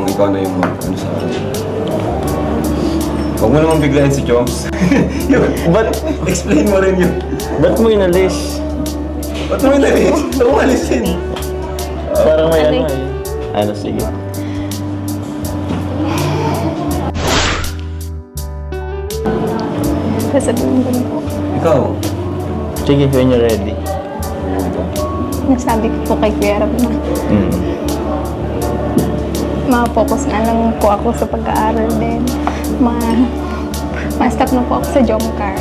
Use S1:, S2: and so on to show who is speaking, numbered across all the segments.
S1: namang ikaw na yung ano sa akin. Huwag mo namang biglayan si Choms.
S2: Ba't,
S1: Explain mo rin yun.
S2: ba't mo inalis?
S1: Ba't mo inalis? Umalis yun.
S2: Parang may ano eh. Ano, sige.
S3: Sasabihin ko na po.
S1: Ikaw.
S2: Sige, when you're ready.
S3: Nasabi ko po kay Kuya Rab na
S2: Mm.
S3: ma-focus na lang po ako sa pag-aaral din. Ma-stop na po ako sa Jomcar.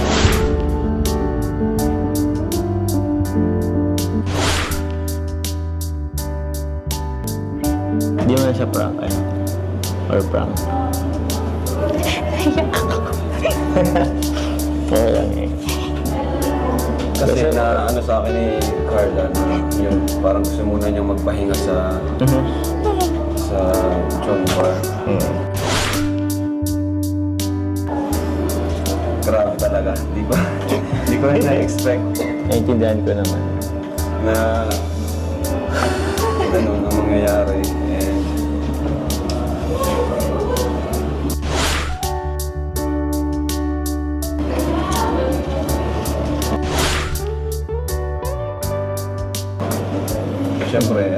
S2: Hindi mo na siya prank eh. Or prank.
S3: Naiyak ako.
S2: Oo lang eh.
S1: Kasi na ano sa akin ni Carla, na yung parang gusto muna niyang magpahinga sa John Bar.
S2: Mm.
S1: Grabe talaga, di ba? Di ko rin na-expect
S2: Naintindihan ko naman.
S1: na ganun ang mangyayari. And siyempre,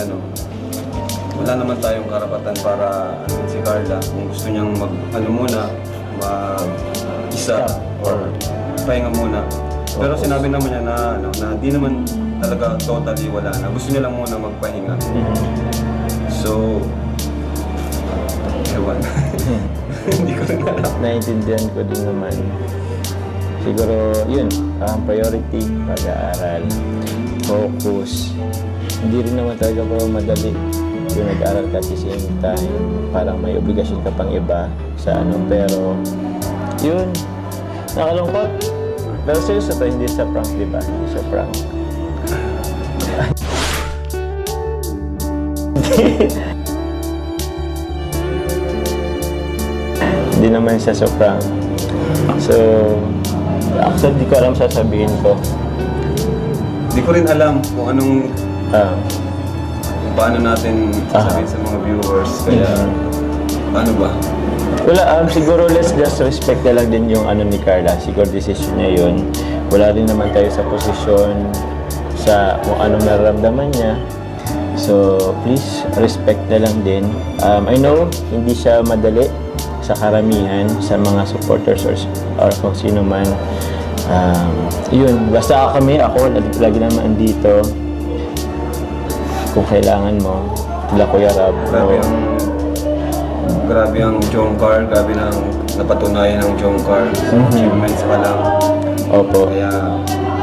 S1: wala naman tayong karapatan para si Carla, kung gusto niyang mag-isa or pahinga muna. Pero sinabi naman niya na di naman talaga totally wala na. Gusto niya lang muna magpahinga. So, ewan. Hindi ko rin alam.
S2: Naintindihan ko din naman. Siguro, yun, ang priority, pag-aaral, focus. Hindi rin naman talaga po madali yung nag-aaral ka at the same time. Parang may obligasyon ka pang iba sa pero yun, nakalungkot. Pero seryoso to, hindi sa prank, di ba? Hindi sa prank. Hindi naman siya sa prank. So, actually, di ko alam sasabihin ko.
S1: Hindi ko rin alam kung anong kung paano natin sasabihin sa mga viewers. Kaya, paano ba?
S2: Wala, siguro let's just respect na lang din yung ni Carla. Siguro decision niya yun. Wala rin naman tayo sa posisyon sa kung anong nararamdaman niya. So, please, respect na lang din. I know, hindi siya madali sa karamihan, sa mga supporters or kung sino man. Yun, basta ako, lagi naman andito. Kung kailangan mo, tila Kuya Rab.
S1: Grabe ang Jomcar, grabe na ang napatunayan ng Jomcar. Achievements pa lang.
S2: Opo.
S1: Kaya,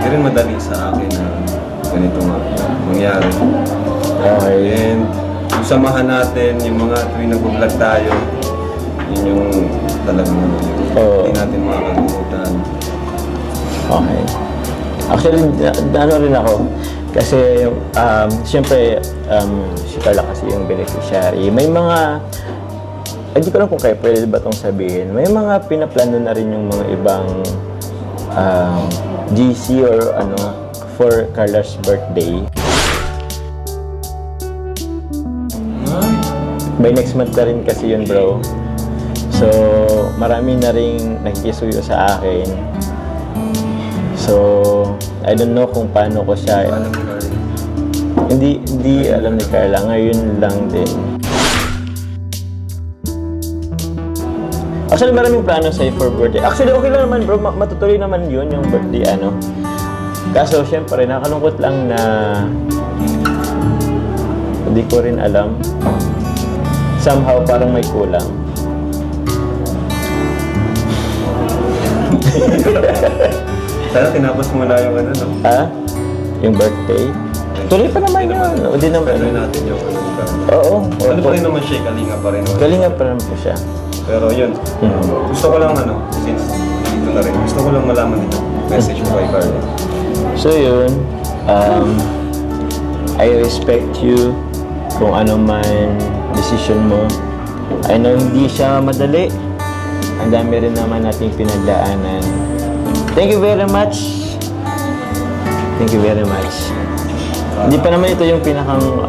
S1: hindi rin madali sa akin na ganito mangyari.
S2: Okay.
S1: And, yung samahan natin, yung mga tuwing nag-vlog tayo, yun yung talagang hindi natin makakalimutan.
S2: Okay. Actually, rin ako. Kasi, siyempre, si Carla kasi yung beneficiary. May mga, hindi ko lang kung kayo pwede ba itong sabihin, may mga pinaplano na rin yung mga ibang GC or for Carla's birthday. By next month na rin kasi yun, bro. So, marami na rin nakikisuyo sa akin. So, I don't know kung paano ko siya. Hindi alam ni Carla. Ngayon lang din. Actually, maraming plano sa'yo for birthday. Actually, okay lang naman, bro. Matutuloy naman yun, yung birthday, Kaso, syempre, nakalungkot lang na hindi ko rin alam. Somehow, parang may kulang.
S1: Sana tinapos mo na yung
S2: Yung birthday? Tuloy pa naman yun. Hindi naman.
S1: Tuloy natin yung
S2: Oo.
S1: Ano pa rin naman siya, kalinga pa rin.
S2: Kalinga pa naman po siya.
S1: Pero yun, gusto ko lang since dito na rin, gusto ko lang malaman din yung message mo kay Carla.
S2: So yun, I respect you kung ano man decision mo. I know hindi siya madali. Ang dami rin naman nating pinagdaanan. Thank you very much. Thank you very much. Hindi pa naman ito yung pinakang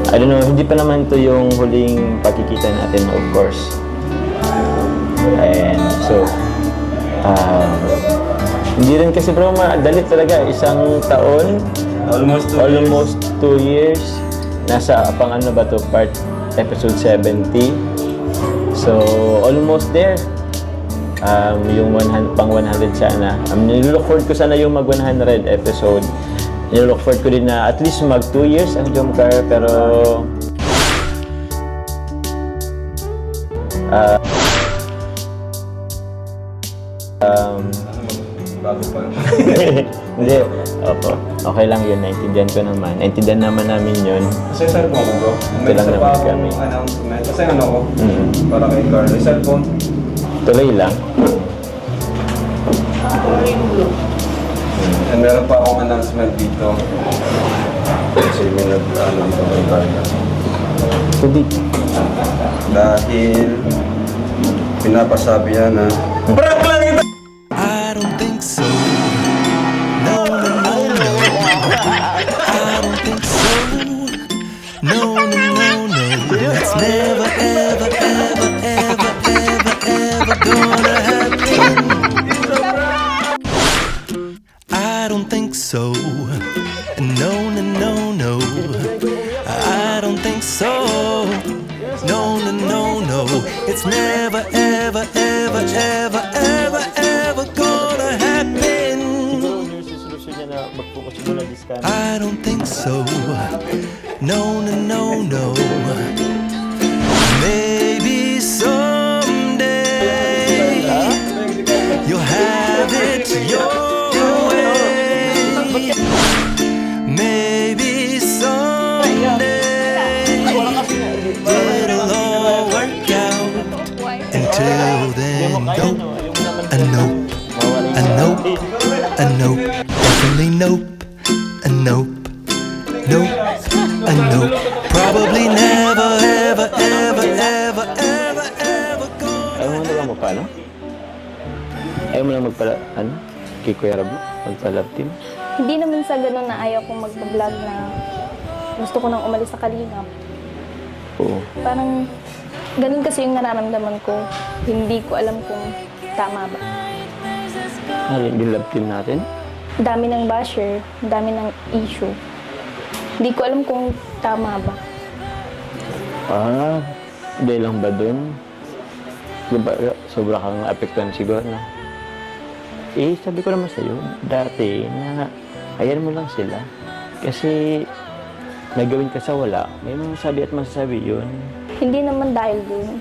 S2: I don't know, hindi pa naman to yung huling pagkikita natin, of course. And so, hindi rin kasi bro, madali talaga. Isang taon,
S1: Almost
S2: 2 years. Nasa pang ano ba to, part episode 70. So, almost there. Yung 100, pang 100 sana. Nilook forward ko sana yung mag 100 episode. Nilook forward ko din na at least mag 2 years ang Jomcar, pero
S1: bago pa.
S2: hindi. Opo. Okay lang yun. Naintindihan ko naman. Naintindihan naman namin yun.
S1: Kasi cellphone ko bro.
S2: Ito lang
S1: May isa
S2: naman
S1: pa akong
S2: kami.
S1: announcement. Kasi ano ko, para kay Carl. May cellphone.
S2: Tuloy lang.
S1: And meron pa akong announcement dito. Kasi may nag-ano dito kay Carl.
S2: Hindi.
S1: Dahil pinapasabi yan na prank lang ito!
S4: I don't think so. No, no, no, no. I don't think so. No, no, no, no. It's never, ever, ever, ever, ever, ever gonna happen. I don't think so. No, no, no, no. I don't think so. No, no, no, no. It's never, ever, ever, ever, ever, ever gonna happen. I don't think so. No, no, no, no. Maybe someday you'll have it your way. Maybe someday it'll all work out. Until then, nope, a nope, a nope, a nope, definitely nope, a nope, nope, a nope. Probably never, ever, ever, ever, ever, ever gonna.
S2: Ayaw mo na lang magpaano? Ayaw mo lang magpala, ano? Kay Kuya Rab, magpa-love team?
S3: Hindi naman sa ganun na ayaw kong mag-vlog na gusto ko nang umalis sa Kalingap.
S2: Oo.
S3: Parang ganun kasi yung nararamdaman ko. Hindi ko alam kung tama ba.
S2: Ano yung love team natin?
S3: Dami ng basher, dami ng issue. Hindi ko alam kung tama ba.
S2: Dahil lang ba dun? Diba, sobra kang apektuhan siguro, no? Sabi ko naman sa'yo, dati, na ayan mo lang sila. Kasi, nagawin ka sa wala, may masasabi at masasabi yun.
S3: Hindi naman dahil dun.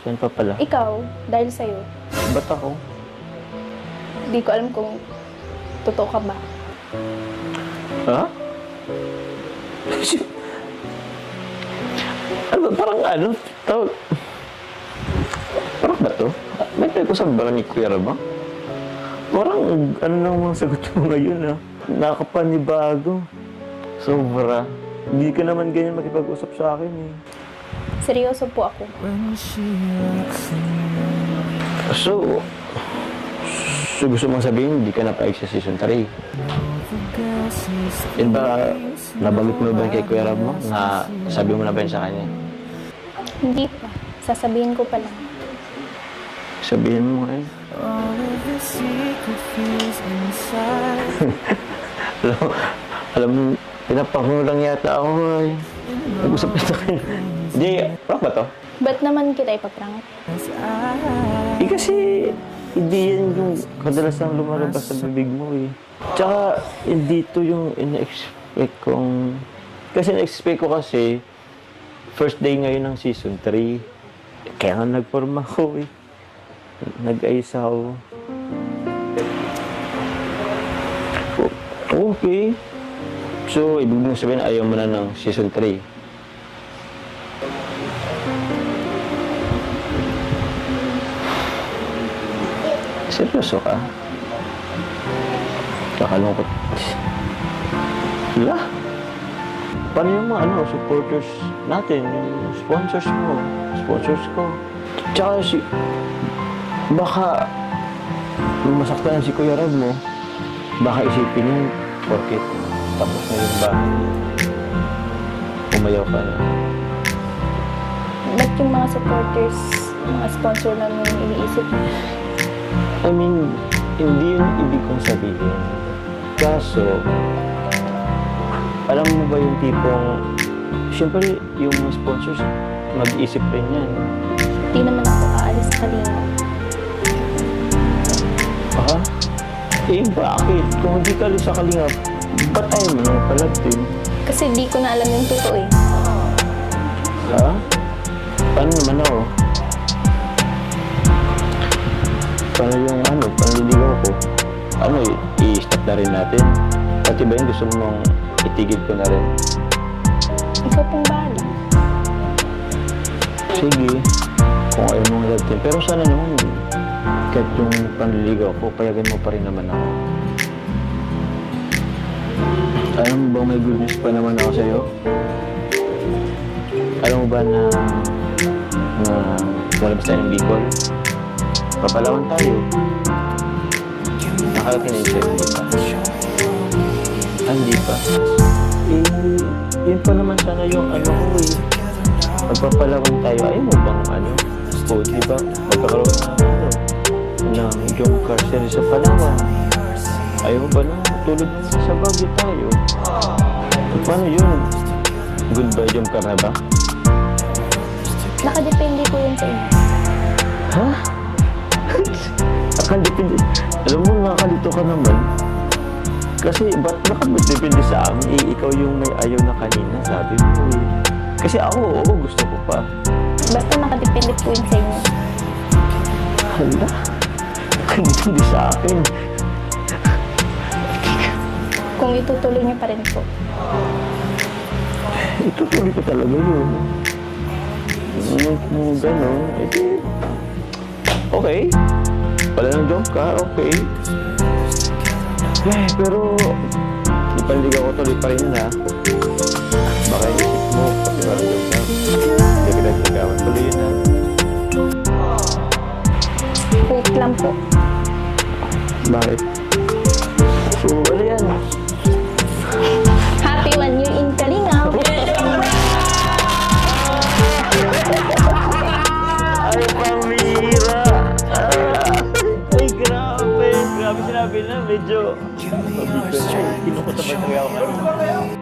S2: Saan pa pala?
S3: Ikaw, dahil sa'yo.
S2: Ba't ako?
S3: Hindi ko alam kung totoo ka ba.
S2: Ha? Ano, parang ano? Tawag. Parang ba to? May pinag-usap ba ni Kuya Rab? Parang ano nang mga sagot mo ngayon, ha? Nakakapanibago. Sobra. Hindi ka naman ganyan makipag-usap sa akin, eh.
S3: Seryoso po ako.
S2: So gusto mong sabihin, hindi ka na paig sa season 3? Yun ba, nabanggit mo ba kay Kuya Rab mo? Na sabi mo na ba yun sa kanya?
S3: Hindi pa. Sasabihin ko pa lang.
S2: Sabihin mo eh. alam mo, pinapangulo lang yata ako eh. Nag-usap na sa kanya. Hindi, prank ba to?
S3: Ba't naman kita ipaprank?
S2: Kasi hindi yan yung kadalasang lumalabas sa bibig mo eh. Tsaka, hindi to yung ina-expect kong... Kasi na-expect ko kasi, first day ngayon ng season 3. Kaya nga nagporma ko eh. Nag-ayos ako. Okay. So, ibig mong sabihin, ayaw mo na ng season 3. Seryoso ka? Kakalungkot. Wala. Paano yung mga supporters natin, yung sponsors mo, sponsors ko. Tsaka baka masaktan si Kuya Rab mo, baka isipin yun, porket tapos na yung bahay. umayaw ka na.
S3: Ba't yung mga supporters, mga sponsor lang yung iniisip mo?
S2: I mean, hindi yun ibig kong sabihin. Kaso, alam mo ba yung tipong, siyempre, yung mga sponsors, mag-iisip rin yan.
S3: Di naman ako aalis sa Kalinga.
S2: Ha? Eh, bakit? Kung hindi ka sa Kalingap, ba't ayaw mo nang palag din?
S3: Kasi di ko na alam yung totoo eh.
S2: Ha? Paano naman ako? Paano yung panliligaw ko? Ano, i-stop na rin natin? Pati ba yung gusto mong itigil ko na rin?
S3: Ikaw pong bahala.
S2: Sige, kung ayaw mong natin. Pero sana naman, kahit yung panliligaw ko, payagan mo pa rin naman ako. Alam mo ba may good news pa naman ako sa'yo? Alam mo ba na lalabas tayo ng Bicol? Papalawan tayo. Nakarating na yung sa'yo, hindi pa? Hindi pa? Eh, yun pa naman sana yung ano ko eh. Magpapalawan tayo. Ayaw mo bang po, di ba? Magkakaroon ng jump car series sa Palawan. Ayaw mo ba na tulad sa Baguio tayo? Paano yun? Goodbye jump car na ba?
S3: Nakadepende po yun sa inyo.
S2: Ha? Nakadepende. Alam mo, nakakalito ka naman. Kasi, ba't nakadepende sa amin? Eh, ikaw yung may ayaw na kanina, sabi mo eh. Kasi ako, oo, gusto ko pa.
S3: Basta nakadepende po yun sa inyo.
S2: Hala, nakadepende sa akin.
S3: Kung itutuloy niyo pa rin po.
S2: Itutuloy ko talaga yun. Kung gano'n, edi... Okay. Wala nang jump car, okay. Eh, pero... Ipanligaw ko tuloy pa rin yun, ha? Baka isip mo, pati wala jump car. Hindi ka nagsigawan tuloy yun, ha?
S3: Wait lang po.
S2: Bakit? So, ano yan?
S3: Happy 1 year in Kalinga.
S2: Ay, pamira! Ay, grabe! Grabe sinabi na, medyo... Kinukuta ba talaga ako?